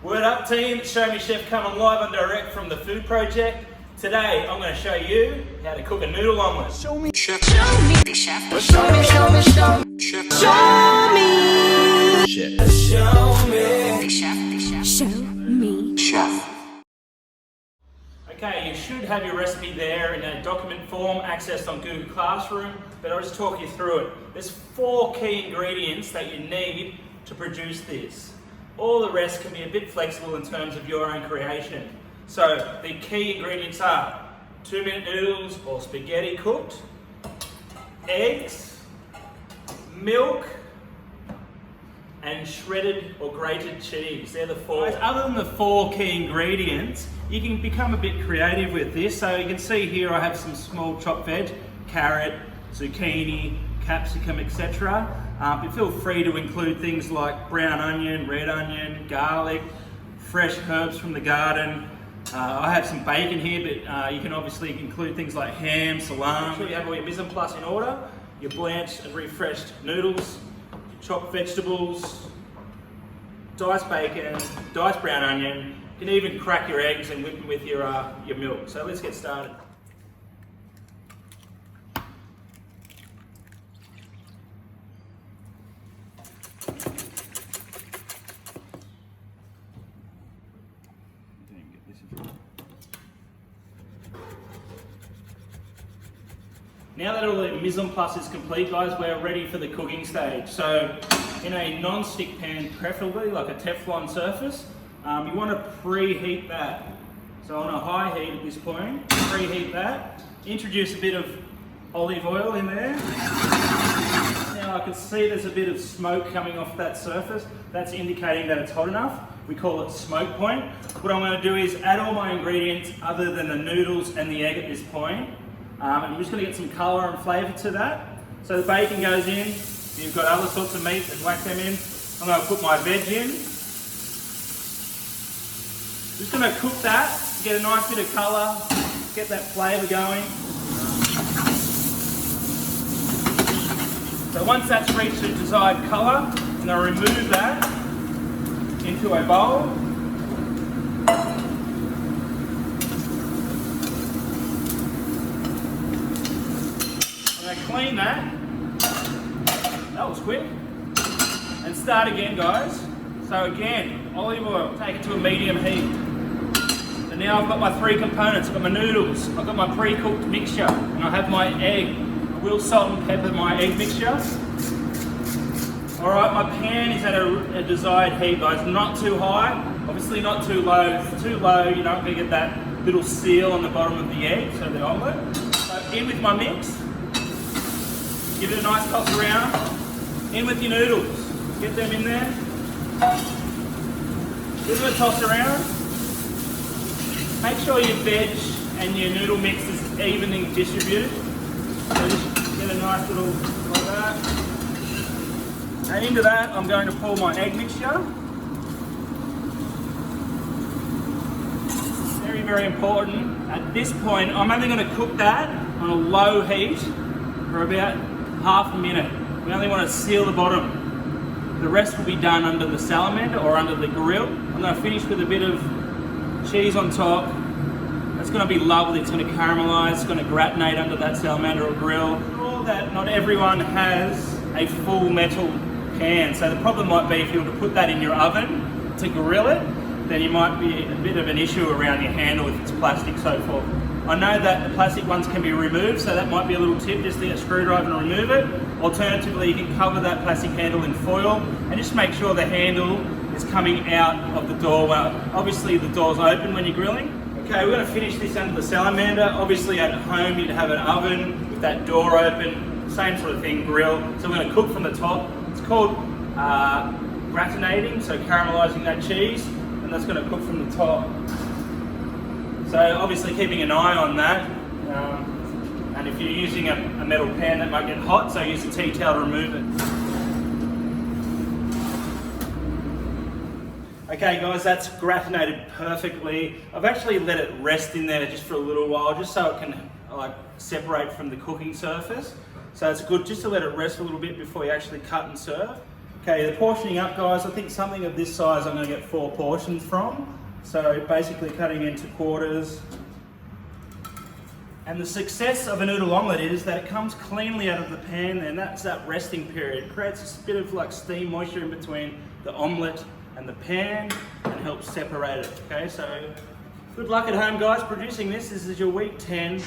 Word up team, Show Me Chef coming live and direct from the food project. Today I'm going to show you how to cook a noodle omelette. Show me chef. Show me the chef. Show me chef. Show me the chef. Show me chef. Okay, you should have your recipe there in a document form accessed on Google Classroom, but I'll just talk you through it. There's 4 key ingredients that you need to produce this. All the rest can be a bit flexible in terms of your own creation. So the key ingredients are 2-minute noodles or spaghetti cooked, eggs, milk, and shredded or grated cheese. They're the 4. Other than the 4 key ingredients, you can become a bit creative with this. So you can see here I have some small chopped veg, carrot, zucchini, capsicum, etc. But feel free to include things like brown onion, red onion, garlic, fresh herbs from the garden. I have some bacon here, but you can obviously include things like ham, salami. Make sure you have all your mise en place in order, your blanched and refreshed noodles, chopped vegetables, diced bacon, diced brown onion. You can even crack your eggs and whip them with your milk. So let's get started. Now that all the mise en place is complete, guys, we're ready for the cooking stage. So in a non-stick pan, preferably like a Teflon surface, you want to preheat that. So on a high heat at this point, preheat that. Introduce a bit of olive oil in there. Now I can see there's a bit of smoke coming off that surface. That's indicating that it's hot enough. We call it smoke point. What I'm going to do is add all my ingredients other than the noodles and the egg at this point. And I'm just going to get some colour and flavour to that. So the bacon goes in, you've got other sorts of meat and whack them in. I'm going to put my veg in. Just going to cook that, get a nice bit of colour, get that flavour going. So once that's reached the desired colour, I'm going to remove that into a bowl. Clean that. That was quick. And start again, guys. So again, olive oil, take it to a medium heat. So now I've got my 3 components. I've got my noodles, I've got my pre-cooked mixture, and I have my egg. I will salt and pepper my egg mixture. Alright, my pan is at a desired heat, guys. Not too high, obviously not too low. If it's too low, you're not going to get that little seal on the bottom of the egg, so the omelette. So in with my mix. Give it a nice toss around. In with your noodles. Get them in there. Give it a toss around. Make sure your veg and your noodle mix is evenly distributed. So just get a nice little like that. And into that, I'm going to pour my egg mixture. Very, very important. At this point, I'm only going to cook that on a low heat for about half a minute. We only want to seal the bottom. The rest will be done under the salamander or under the grill. I'm going to finish with a bit of cheese on top. That's going to be lovely. It's going to caramelize. It's going to gratinate under that salamander or grill. All that, not everyone has a full metal pan. So the problem might be if you were to put that in your oven to grill it, then you might be a bit of an issue around your handle if it's plastic, so forth. I know that the plastic ones can be removed, so that might be a little tip, just to get a screwdriver and remove it. Alternatively, you can cover that plastic handle in foil and just make sure the handle is coming out of the door. Well, obviously the door's open when you're grilling. Okay, we're going to finish this under the salamander. Obviously at home you'd have an oven with that door open, same sort of thing, grill. So we're going to cook from the top. It's called gratinating, so caramelizing that cheese, and that's going to cook from the top. So obviously keeping an eye on that, and if you're using a metal pan that might get hot, so use a tea towel to remove it. Okay guys, that's gratinated perfectly. I've actually let it rest in there just for a little while, just so it can like separate from the cooking surface. So it's good just to let it rest a little bit before you actually cut and serve. Okay, the portioning up, guys, I think something of this size I'm going to get 4 portions from. So basically cutting into quarters. And the success of a noodle omelette is that it comes cleanly out of the pan, and that's that resting period. It creates a bit of like steam moisture in between the omelette and the pan and helps separate it. Okay, so good luck at home, guys, producing this. This is your week 10.